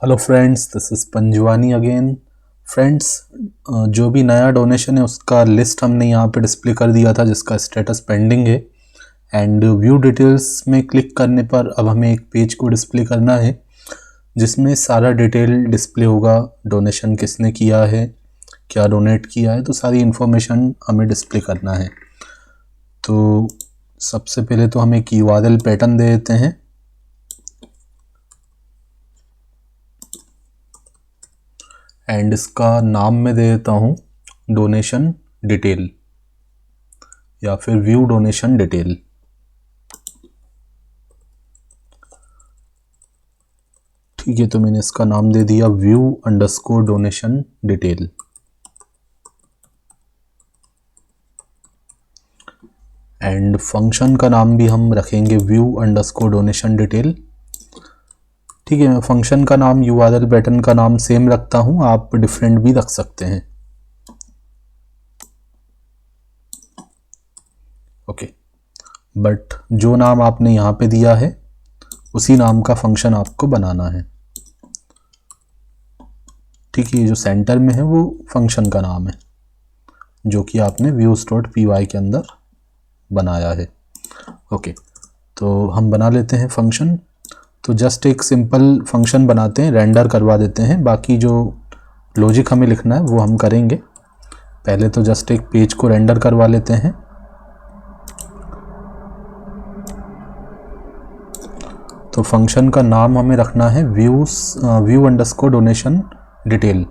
Hello friends, this is Panjwani again. Friends, जो भी नया डोनेशन है उसका लिस्ट हमने यहाँ पे डिस्प्ले कर दिया था जिसका स्टेटस पेंडिंग है। एंड व्यू डिटेल्स में क्लिक करने पर अब हमें एक पेज को डिस्प्ले करना है जिसमें सारा डिटेल डिस्प्ले होगा। डोनेशन किसने किया है, क्या डोनेट किया है, तो सारी इन्फॉर्मेशन हमें डिस्प्ले करना है। तो सबसे पहले तो हम एक URL पैटर्न दे देते हैं एंड इसका नाम मैं दे देता हूँ डोनेशन डिटेल या फिर व्यू डोनेशन डिटेल। ठीक है, तो मैंने इसका नाम दे दिया view underscore donation detail. And function का नाम भी हम रखेंगे व्यू अंडरस्कोर डोनेशन डिटेल। ठीक है, मैं फंक्शन का नाम URL पैटर्न का नाम सेम रखता हूँ, आप डिफरेंट भी रख सकते हैं। ओके, बट जो नाम आपने यहाँ पे दिया है उसी नाम का फंक्शन आपको बनाना है। ठीक है, जो सेंटर में है वो फंक्शन का नाम है जो कि आपने views.py के अंदर बनाया है। ओके, तो हम बना लेते हैं फंक्शन। तो जस्ट एक सिंपल फंक्शन बनाते हैं, रेंडर करवा देते हैं, बाकी जो लॉजिक हमें लिखना है वो हम करेंगे। पहले तो जस्ट एक पेज को रेंडर करवा लेते हैं। तो फंक्शन का नाम हमें रखना है व्यू अंडरस्कोर डोनेशन डिटेल।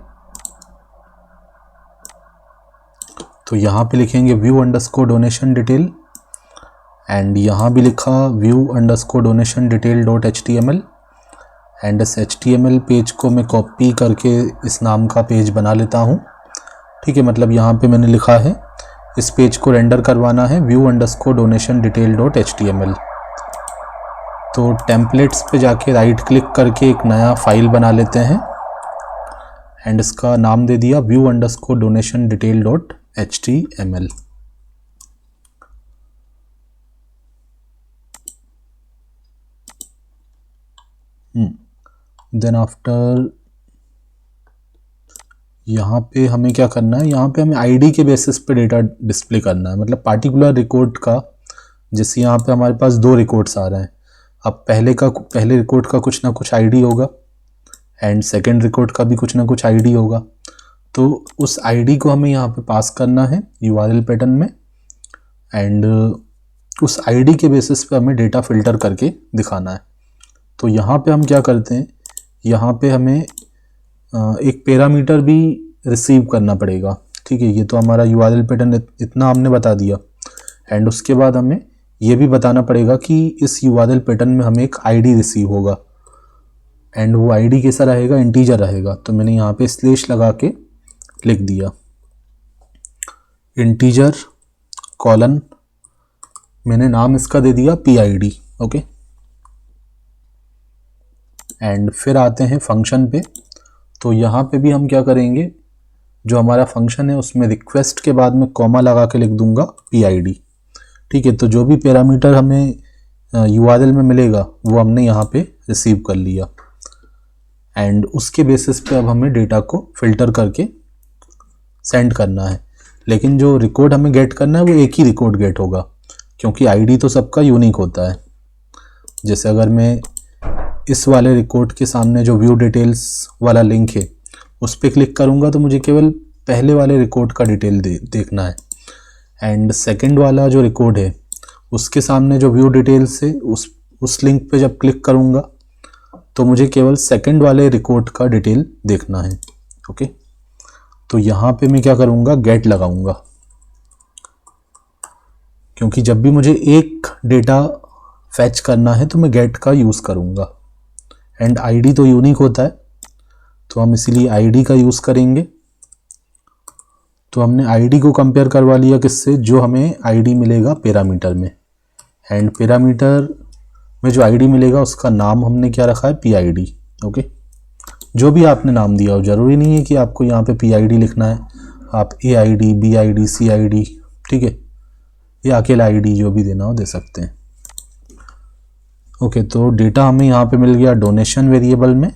तो यहाँ पे लिखेंगे view underscore donation detail and यहाँ भी लिखा view underscore donation detail .html। And इस HTML पेज को मैं कॉपी करके इस नाम का पेज बना लेता हूँ। ठीक है, मतलब यहाँ पे मैंने लिखा है इस पेज को रेंडर करवाना है view underscore donation detail .html। तो टेम्पलेट्स पे जाके राइट क्लिक करके एक नया फाइल बना लेते हैं एंड इसका नाम दे दिया view underscore donation detail .html। Then after यहाँ पे हमें क्या करना है, यहाँ पे हमें आईडी के बेसिस पे डेटा डिस्प्ले करना है, मतलब पार्टिकुलर रिकॉर्ड का। जैसे यहाँ पे हमारे पास 2 रिकॉर्ड्स आ रहे हैं। अब पहले रिकॉर्ड का कुछ ना कुछ आईडी होगा एंड सेकंड रिकॉर्ड का भी कुछ ना कुछ आईडी होगा। तो उस आईडी को हमें यहाँ पे पास करना है URL पैटर्न में एंड उस आईडी के बेसिस पे हमें डेटा फिल्टर करके दिखाना है। तो यहाँ पे हम क्या करते हैं, यहाँ पे हमें एक पैरामीटर भी रिसीव करना पड़ेगा। ठीक है, ये तो हमारा URL पैटर्न इतना हमने बता दिया एंड उसके बाद हमें ये भी बताना पड़ेगा कि इस URL पैटर्न में हमें एक आईडी रिसीव होगा एंड वो आईडी कैसा रहेगा, इंटीजर रहेगा। तो मैंने यहाँ पे स्लैश लगा के लिख दिया इंटीजर कॉलन, मैंने नाम इसका दे दिया PID। ओके, एंड फिर आते हैं फंक्शन पे। तो यहाँ पे भी हम क्या करेंगे, जो हमारा फंक्शन है उसमें रिक्वेस्ट के बाद में कॉमा लगा के लिख दूंगा PID। ठीक है, तो जो भी पैरामीटर हमें URL में मिलेगा वो हमने यहाँ पे रिसीव कर लिया एंड उसके बेसिस पे अब हमें डेटा को फिल्टर करके सेंड करना है। लेकिन जो रिकॉर्ड हमें गेट करना है वो एक ही रिकॉर्ड गेट होगा क्योंकि आईडी तो सबका यूनिक होता है। जैसे अगर मैं इस वाले रिकॉर्ड के सामने जो व्यू डिटेल्स वाला लिंक है उस पर क्लिक करूँगा तो मुझे केवल पहले वाले रिकॉर्ड का डिटेल देखना है एंड सेकंड वाला जो रिकॉर्ड है उसके सामने जो व्यू डिटेल्स है उस लिंक पे जब क्लिक करूँगा तो मुझे केवल सेकंड वाले रिकॉर्ड का डिटेल देखना है। ओके, तो यहाँ पे मैं क्या करूँगा, गेट लगाऊंगा क्योंकि जब भी मुझे एक डेटा फैच करना है तो मैं गेट का यूज़ करूँगा एंड आईडी तो यूनिक होता है तो हम इसीलिए आईडी का यूज़ करेंगे। तो हमने आईडी को कंपेयर करवा लिया किससे, जो हमें आईडी मिलेगा पैरामीटर में एंड पैरामीटर में जो आईडी मिलेगा उसका नाम हमने क्या रखा है, PID। ओके, जो भी आपने नाम दिया हो, ज़रूरी नहीं है कि आपको यहाँ पे PID लिखना है, आप AID BID CID, ठीक है, या अकेला आईडी जो भी देना हो दे सकते हैं। ओके, तो डेटा हमें यहाँ पे मिल गया डोनेशन वेरिएबल में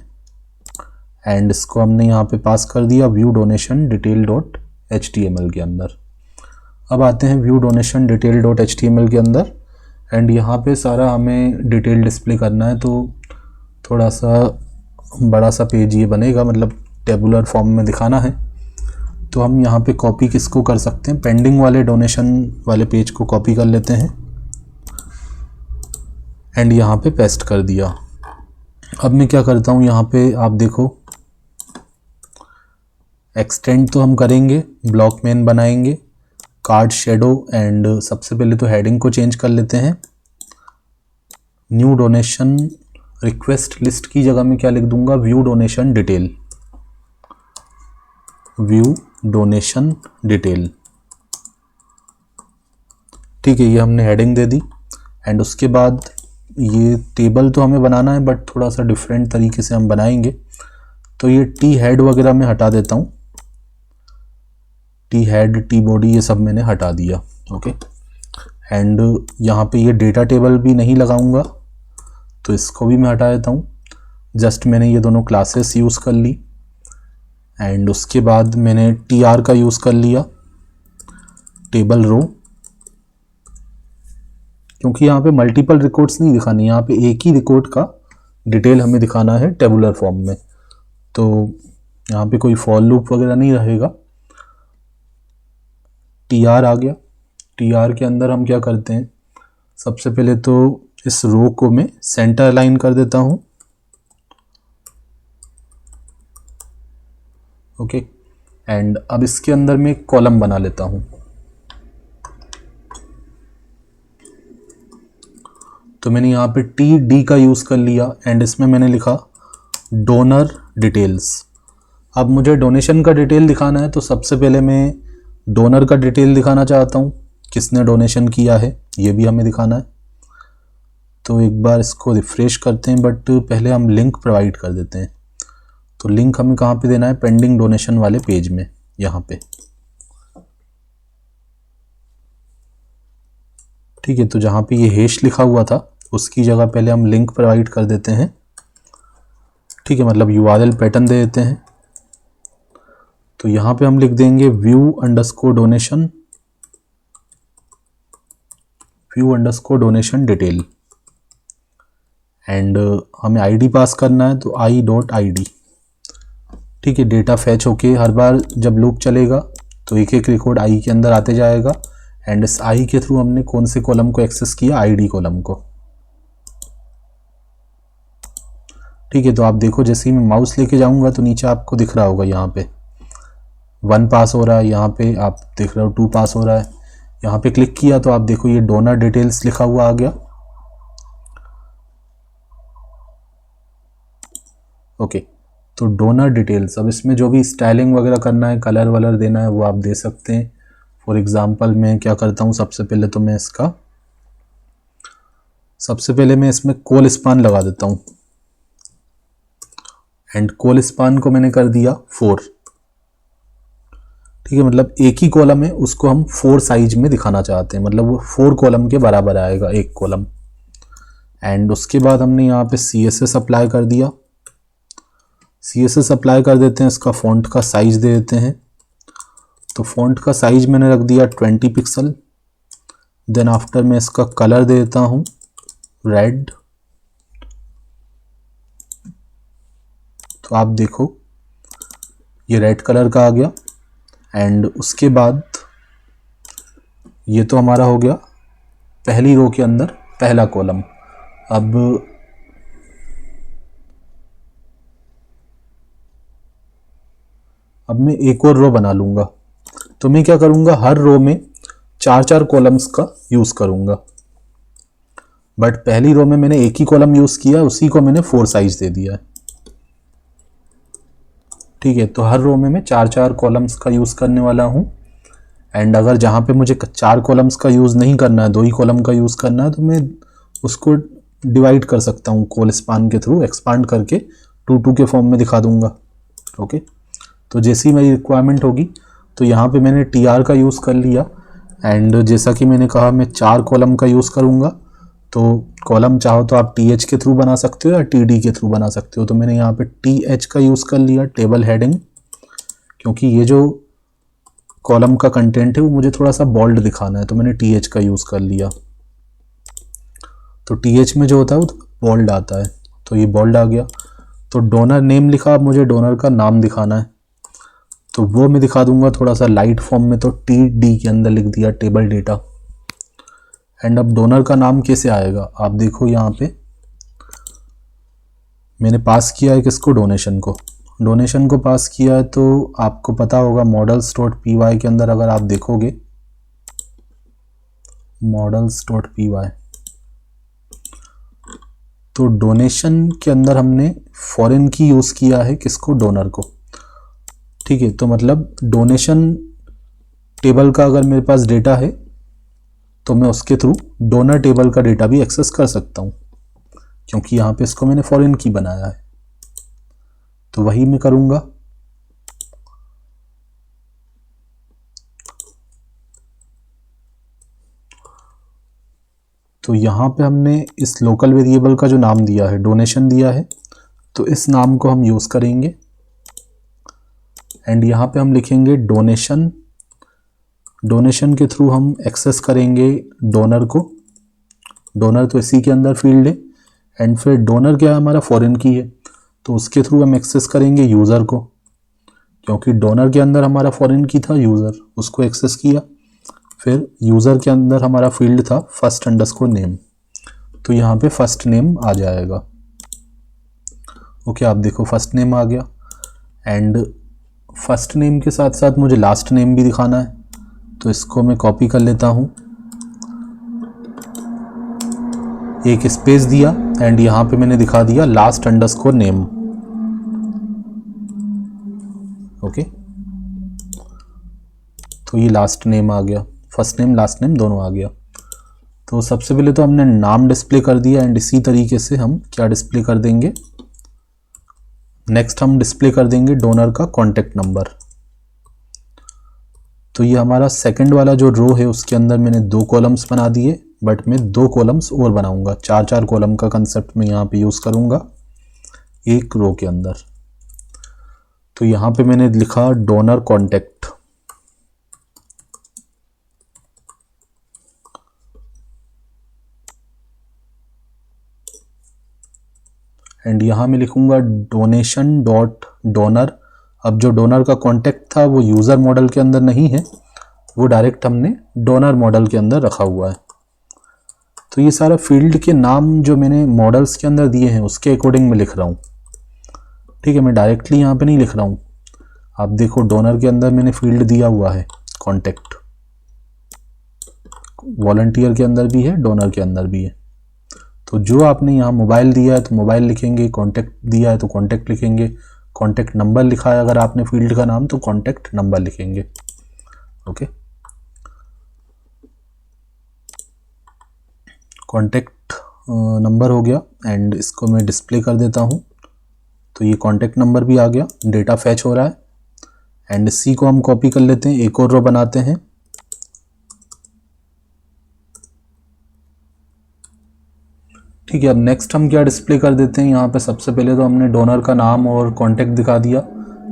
एंड इसको हमने यहाँ पे पास कर दिया view donation detail dot HTML के अंदर। अब आते हैं view donation detail dot HTML के अंदर एंड यहाँ पे सारा हमें डिटेल डिस्प्ले करना है, तो थोड़ा सा बड़ा सा पेज ये बनेगा, मतलब टेबुलर फॉर्म में दिखाना है। तो हम यहाँ पे कॉपी किसको कर सकते हैं, पेंडिंग वाले डोनेशन वाले पेज को कॉपी कर लेते हैं एंड यहाँ पे पेस्ट कर दिया। अब मैं क्या करता हूँ, यहाँ पे आप देखो एक्सटेंड तो हम करेंगे, ब्लॉक मेन बनाएंगे, कार्ड शेडो एंड सबसे पहले तो हेडिंग को चेंज कर लेते हैं। न्यू डोनेशन रिक्वेस्ट लिस्ट की जगह में क्या लिख दूंगा, view donation detail, view donation detail. ठीक है, ये हमने हेडिंग दे दी एंड उसके बाद ये टेबल तो हमें बनाना है बट थोड़ा सा डिफरेंट तरीके से हम बनाएंगे। तो ये टी हेड वगैरह मैं हटा देता हूँ, टी हेड टी बॉडी ये सब मैंने हटा दिया। ओके, एंड यहाँ पे ये डेटा टेबल भी नहीं लगाऊंगा तो इसको भी मैं हटा देता हूँ। जस्ट मैंने ये दोनों क्लासेस यूज़ कर ली एंड उसके बाद मैंने TR का यूज़ कर लिया, टेबल रो, क्योंकि यहाँ पे मल्टीपल रिकॉर्ड्स नहीं दिखानी, यहाँ पे एक ही रिकॉर्ड का डिटेल हमें दिखाना है टेबुलर फॉर्म में, तो यहाँ पे कोई फॉर लूप वगैरह नहीं रहेगा। TR आ गया, TR के अंदर हम क्या करते हैं, सबसे पहले तो इस रो को मैं सेंटर लाइन कर देता हूँ। ओके, एंड अब इसके अंदर मैं एक कॉलम बना लेता हूँ। तो मैंने यहाँ पे TD का यूज़ कर लिया एंड इसमें मैंने लिखा डोनर डिटेल्स। अब मुझे डोनेशन का डिटेल दिखाना है, तो सबसे पहले मैं डोनर का डिटेल दिखाना चाहता हूँ, किसने डोनेशन किया है ये भी हमें दिखाना है। तो एक बार इसको रिफ्रेश करते हैं, बट पहले हम लिंक प्रोवाइड कर देते हैं। तो लिंक हमें कहाँ पे देना है, पेंडिंग डोनेशन वाले पेज में, यहाँ पे। ठीक है, तो जहाँ पे ये हैश लिखा हुआ था उसकी जगह पहले हम लिंक प्रोवाइड कर देते हैं। ठीक है, मतलब URL पैटर्न दे देते हैं। तो यहाँ पे हम लिख देंगे view underscore donation detail and हमें ID पास करना है, तो i.id। ठीक है, डेटा फैच होके हर बार जब लूप चलेगा तो एक एक रिकॉर्ड i के अंदर आते जाएगा एंड इस i के थ्रू हमने कौन से कॉलम को एक्सेस किया, ID कॉलम को। ठीक है, तो आप देखो जैसे ही मैं माउस लेके जाऊंगा तो नीचे आपको दिख रहा होगा, यहाँ पे 1 पास हो रहा है, यहाँ पे आप देख रहे हो 2 पास हो रहा है। यहाँ पे क्लिक किया तो आप देखो ये डोनर डिटेल्स लिखा हुआ आ गया। ओके, तो डोनर डिटेल्स, अब इसमें जो भी स्टाइलिंग वगैरह करना है, कलर वलर देना है, वो आप दे सकते हैं। फॉर एग्जांपल मैं क्या करता हूँ, सबसे पहले मैं इसमें कोल स्पान लगा देता हूँ एंड कोल स्पान को मैंने कर दिया 4। ठीक है, मतलब एक ही कॉलम है, उसको हम 4 साइज में दिखाना चाहते हैं, मतलब वो 4 कॉलम के बराबर आएगा एक कॉलम। एंड उसके बाद हमने यहाँ पे CSS अप्लाई कर दिया। CSS अप्लाई कर देते हैं, इसका फॉन्ट का साइज दे देते हैं। तो फॉन्ट का साइज मैंने रख दिया 20 पिक्सल। देन आफ्टर मैं इसका कलर दे देता हूँ रेड। तो आप देखो ये रेड कलर का आ गया एंड उसके बाद ये तो हमारा हो गया पहली रो के अंदर पहला कॉलम। अब मैं एक और रो बना लूंगा। तो मैं क्या करूंगा, हर रो में 4-4 कॉलम्स का यूज करूंगा, बट पहली रो में मैंने एक ही कॉलम यूज किया, उसी को मैंने 4 साइज दे दिया है। ठीक है, तो हर रो में मैं 4-4 कॉलम्स का यूज करने वाला हूं एंड अगर जहां पे मुझे 4 कॉलम्स का यूज नहीं करना है, 2 ही कॉलम का यूज करना है, तो मैं उसको डिवाइड कर सकता हूं कोल स्पान के थ्रू, एक्सपांड करके 2-2 के फॉर्म में दिखा दूंगा। ओके, तो जैसी मेरी रिक्वायरमेंट होगी, तो यहाँ पे मैंने TR का यूज़ कर लिया एंड जैसा कि मैंने कहा मैं 4 कॉलम का यूज़ करूँगा, तो कॉलम चाहो तो आप TH के थ्रू बना सकते हो या TD के थ्रू बना सकते हो। तो मैंने यहाँ पे TH का यूज़ कर लिया, टेबल हेडिंग, क्योंकि ये जो कॉलम का कंटेंट है वो मुझे थोड़ा सा बोल्ड दिखाना है, तो मैंने TH का यूज़ कर लिया। तो TH में जो होता है वो बोल्ड आता है, तो ये बोल्ड आ गया। तो डोनर नेम लिखा, अब मुझे डोनर का नाम दिखाना है, तो वो मैं दिखा दूंगा थोड़ा सा लाइट फॉर्म में, तो TD के अंदर लिख दिया टेबल डेटा। एंड अब डोनर का नाम कैसे आएगा, आप देखो यहाँ पे मैंने पास किया है किसको, डोनेशन को। डोनेशन को पास किया है, तो आपको पता होगा models.py के अंदर अगर आप देखोगे models.py, तो डोनेशन के अंदर हमने फॉरेन की यूज़ किया है किसको, डोनर को। ठीक है, तो मतलब डोनेशन टेबल का अगर मेरे पास डेटा है तो मैं उसके थ्रू डोनर टेबल का डेटा भी एक्सेस कर सकता हूँ, क्योंकि यहाँ पे इसको मैंने फॉरेन की बनाया है। तो वही मैं करूँगा। तो यहाँ पे हमने इस लोकल वेरिएबल का जो नाम दिया है, डोनेशन दिया है, तो इस नाम को हम यूज़ करेंगे। एंड यहाँ पे हम लिखेंगे डोनेशन। डोनेशन के थ्रू हम एक्सेस करेंगे डोनर को। डोनर तो इसी के अंदर फील्ड है। एंड फिर डोनर क्या है, हमारा फॉरेन की है, तो उसके थ्रू हम एक्सेस करेंगे यूज़र को, क्योंकि डोनर के अंदर हमारा फॉरेन की था यूज़र, उसको एक्सेस किया। फिर यूज़र के अंदर हमारा फील्ड था फर्स्ट अंडरस्कोर नेम, तो यहाँ पे फर्स्ट नेम आ जाएगा। ओके, आप देखो फर्स्ट नेम आ गया। एंड फर्स्ट नेम के साथ साथ मुझे लास्ट नेम भी दिखाना है, तो इसको मैं कॉपी कर लेता हूँ, एक स्पेस दिया एंड यहाँ पे मैंने दिखा दिया लास्ट अंडरस्कोर नेम। ओके, तो ये लास्ट नेम आ गया, फर्स्ट नेम लास्ट नेम दोनों आ गया। तो सबसे पहले तो हमने नाम डिस्प्ले कर दिया, एंड इसी तरीके से हम क्या डिस्प्ले कर देंगे, नेक्स्ट हम डिस्प्ले कर देंगे डोनर का कॉन्टेक्ट नंबर। तो ये हमारा सेकंड वाला जो रो है उसके अंदर मैंने 2 कॉलम्स बना दिए, बट मैं 2 कॉलम्स और बनाऊंगा, 4-4 कॉलम का कंसेप्ट मैं यहाँ पे यूज़ करूँगा एक रो के अंदर। तो यहाँ पे मैंने लिखा डोनर कॉन्टेक्ट, एंड यहाँ मैं लिखूंगा डोनेशन डॉट डोनर। अब जो डोनर का कॉन्टेक्ट था वो यूज़र मॉडल के अंदर नहीं है, वो डायरेक्ट हमने डोनर मॉडल के अंदर रखा हुआ है। तो ये सारा फील्ड के नाम जो मैंने मॉडल्स के अंदर दिए हैं उसके अकॉर्डिंग मैं लिख रहा हूँ। ठीक है, मैं डायरेक्टली यहाँ पे नहीं लिख रहा हूँ। आप देखो डोनर के अंदर मैंने फील्ड दिया हुआ है कॉन्टेक्ट, वॉलंटियर के अंदर भी है, डोनर के अंदर भी है। तो जो आपने यहाँ मोबाइल दिया है तो मोबाइल लिखेंगे, कॉन्टेक्ट दिया है तो कॉन्टेक्ट लिखेंगे, कॉन्टेक्ट नंबर लिखा है अगर आपने फील्ड का नाम तो कॉन्टेक्ट नंबर लिखेंगे। ओके, कॉन्टेक्ट नंबर हो गया, एंड इसको मैं डिस्प्ले कर देता हूँ। तो ये कॉन्टेक्ट नंबर भी आ गया, डेटा फैच हो रहा है। एंड इसी को हम कॉपी कर लेते हैं, एक और रो बनाते हैं। ठीक है, अब नेक्स्ट हम क्या डिस्प्ले कर देते हैं, यहाँ पे सबसे पहले तो हमने डोनर का नाम और कॉन्टेक्ट दिखा दिया।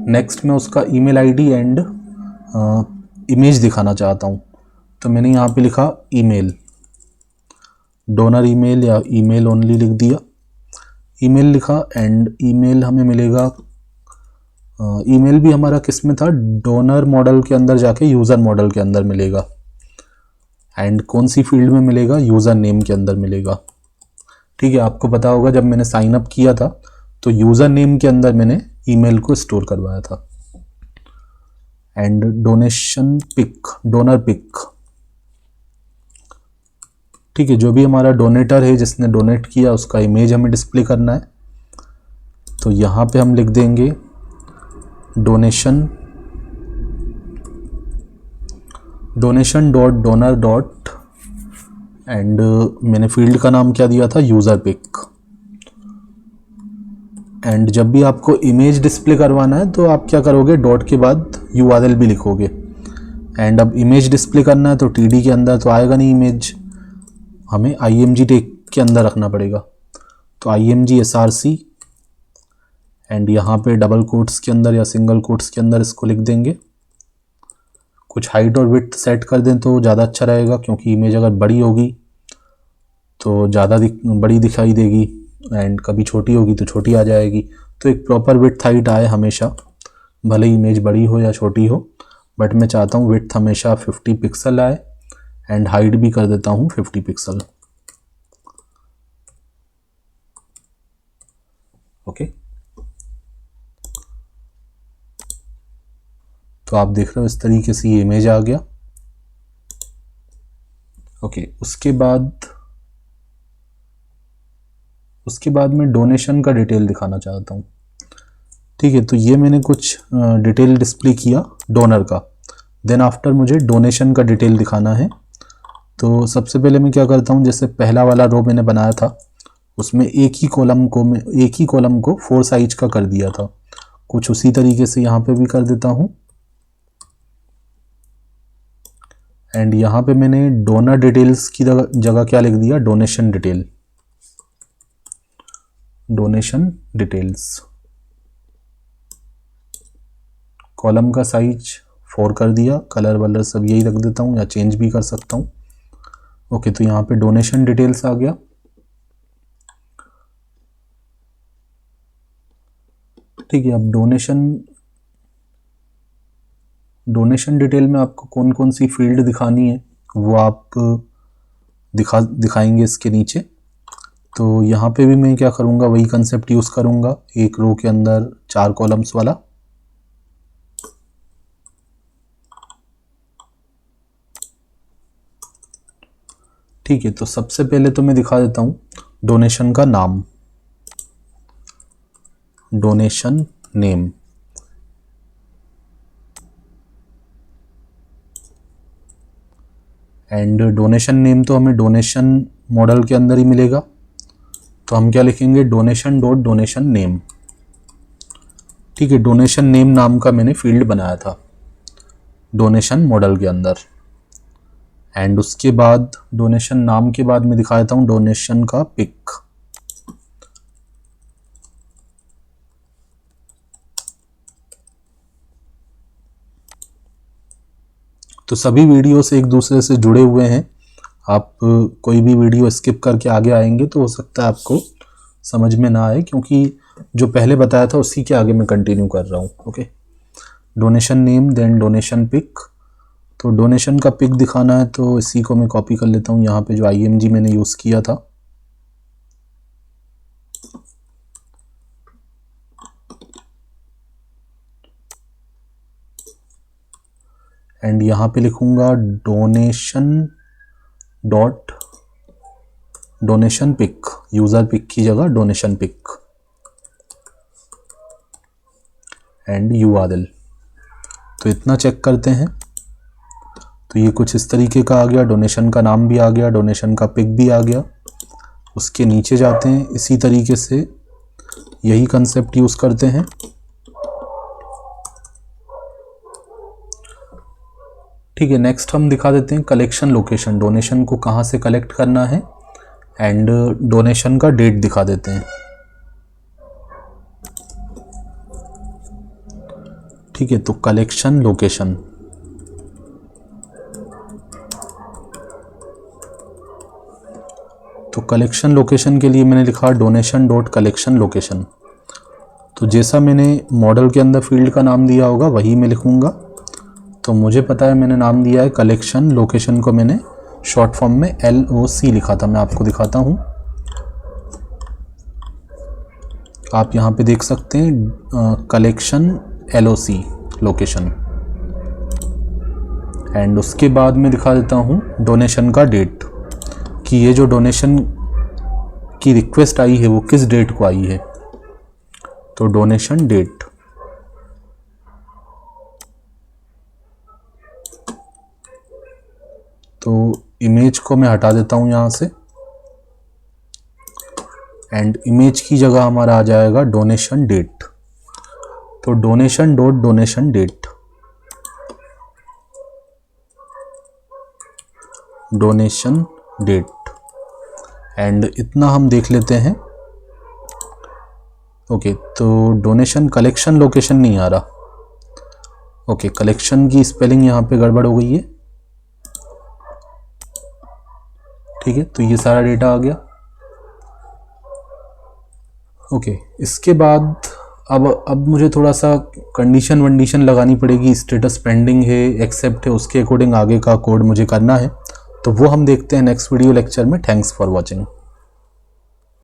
नेक्स्ट मैं उसका ईमेल आईडी एंड इमेज दिखाना चाहता हूँ, तो मैंने यहाँ पे लिखा ईमेल, डोनर ईमेल या ईमेल ओनली लिख दिया। ईमेल लिखा एंड ईमेल हमें मिलेगा, ईमेल भी हमारा किस में था, डोनर मॉडल के अंदर जाके यूज़र मॉडल के अंदर मिलेगा। एंड कौन सी फील्ड में मिलेगा, यूज़र नेम के अंदर मिलेगा। ठीक है, आपको पता होगा जब मैंने साइन अप किया था तो यूज़र नेम के अंदर मैंने ईमेल को स्टोर करवाया था। And donation pic, donor pic. ठीक है, जो भी हमारा डोनेटर है जिसने डोनेट किया उसका इमेज हमें डिस्प्ले करना है, तो यहाँ पे हम लिख देंगे donation, donation dot donor dot, and मैंने फील्ड का नाम क्या दिया था, यूज़र पिक। एंड जब भी आपको इमेज डिस्प्ले करवाना है तो आप क्या करोगे, डॉट के बाद URL भी लिखोगे। एंड अब इमेज डिस्प्ले करना है तो TD के अंदर तो आएगा नहीं इमेज, हमें IMG के अंदर रखना पड़ेगा। तो IMG SRC एंड यहाँ पे डबल कोट्स के अंदर या सिंगल कोट्स के अंदर इसको लिख देंगे। कुछ हाइट और विड्थ सेट कर दें तो ज़्यादा अच्छा रहेगा, क्योंकि इमेज अगर बड़ी होगी तो ज़्यादा बड़ी दिखाई देगी एंड कभी छोटी होगी तो छोटी आ जाएगी। तो एक प्रॉपर विड्थ हाइट आए हमेशा, भले इमेज बड़ी हो या छोटी हो, बट मैं चाहता हूँ विड्थ हमेशा 50 पिक्सल आए एंड हाइट भी कर देता हूँ 50 पिक्सल। ओके, तो आप देख रहे हो इस तरीके से ये इमेज आ गया। ओके, उसके बाद मैं डोनेशन का डिटेल दिखाना चाहता हूँ। ठीक है, तो ये मैंने कुछ डिटेल डिस्प्ले किया डोनर का, देन आफ्टर मुझे डोनेशन का डिटेल दिखाना है। तो सबसे पहले मैं क्या करता हूँ, जैसे पहला वाला रो मैंने बनाया था उसमें एक ही कॉलम को 4 साइज का कर दिया था, कुछ उसी तरीके से यहाँ पे भी कर देता हूँ। एंड यहाँ पे मैंने डोनर डिटेल्स की जगह क्या लिख दिया, डोनेशन डिटेल्स। कॉलम का साइज 4 कर दिया, कलर वलर सब यही रख देता हूँ या चेंज भी कर सकता हूँ। ओके, तो यहाँ पे डोनेशन डिटेल्स आ गया। ठीक है, अब डोनेशन डिटेल में आपको कौन कौन सी फील्ड दिखानी है वो आप दिखाएंगे इसके नीचे। तो यहाँ पे भी मैं क्या करूँगा, वही कंसेप्ट यूज़ करूँगा, एक रो के अंदर 4 कॉलम्स वाला। ठीक है, तो सबसे पहले तो मैं दिखा देता हूँ डोनेशन का नाम, donation name. And donation name तो हमें डोनेशन मॉडल के अंदर ही मिलेगा, तो हम क्या लिखेंगे, डोनेशन नेम। ठीक है, डोनेशन नेम नाम का मैंने फील्ड बनाया था डोनेशन मॉडल के अंदर। एंड उसके बाद डोनेशन नाम के बाद मैं दिखा देता हूँ डोनेशन का पिक। तो सभी वीडियोस एक दूसरे से जुड़े हुए हैं, आप कोई भी वीडियो स्किप करके आगे आएंगे तो हो सकता है आपको समझ में ना आए, क्योंकि जो पहले बताया था उसी के आगे मैं कंटिन्यू कर रहा हूँ। Okay, donation name then donation pic. तो डोनेशन का पिक दिखाना है तो इसी को मैं कॉपी कर लेता हूँ, यहाँ पे जो IMG मैंने यूज़ किया था। एंड यहाँ पे लिखूंगा डोनेशन पिक, यूज़र पिक की जगह donation pic and you Adil. तो इतना चेक करते हैं, तो ये कुछ इस तरीके का आ गया, डोनेशन का नाम भी आ गया, डोनेशन का पिक भी आ गया। उसके नीचे जाते हैं, इसी तरीके से यही कंसेप्ट यूज़ करते हैं। ठीक है, नेक्स्ट हम दिखा देते हैं कलेक्शन लोकेशन, डोनेशन को कहाँ से कलेक्ट करना है, एंड डोनेशन का डेट दिखा देते हैं। ठीक है, तो कलेक्शन लोकेशन, तो कलेक्शन लोकेशन के लिए मैंने लिखा donation.collection लोकेशन। तो जैसा मैंने मॉडल के अंदर फील्ड का नाम दिया होगा वही मैं लिखूंगा। तो मुझे पता है मैंने नाम दिया है कलेक्शन लोकेशन को, मैंने शॉर्ट फॉर्म में LOC लिखा था, मैं आपको दिखाता हूँ। आप यहाँ पे देख सकते हैं कलेक्शन LOC लोकेशन। एंड उसके बाद मैं दिखा देता हूँ डोनेशन का डेट, कि ये जो डोनेशन की रिक्वेस्ट आई है वो किस डेट को आई है। तो डोनेशन डेट। तो इमेज को मैं हटा देता हूँ यहाँ से, एंड इमेज की जगह हमारा आ जाएगा डोनेशन डेट। तो donation date, donation date and इतना हम देख लेते हैं। ओके, तो डोनेशन कलेक्शन लोकेशन नहीं आ रहा। ओके, कलेक्शन की स्पेलिंग यहाँ पे गड़बड़ हो गई है। ठीक है, तो ये सारा डेटा आ गया। ओके, इसके बाद अब मुझे थोड़ा सा कंडीशन वंडीशन लगानी पड़ेगी। स्टेटस पेंडिंग है, एक्सेप्ट है, उसके अकॉर्डिंग आगे का कोड मुझे करना है। तो वो हम देखते हैं नेक्स्ट वीडियो लेक्चर में। Thanks for watching.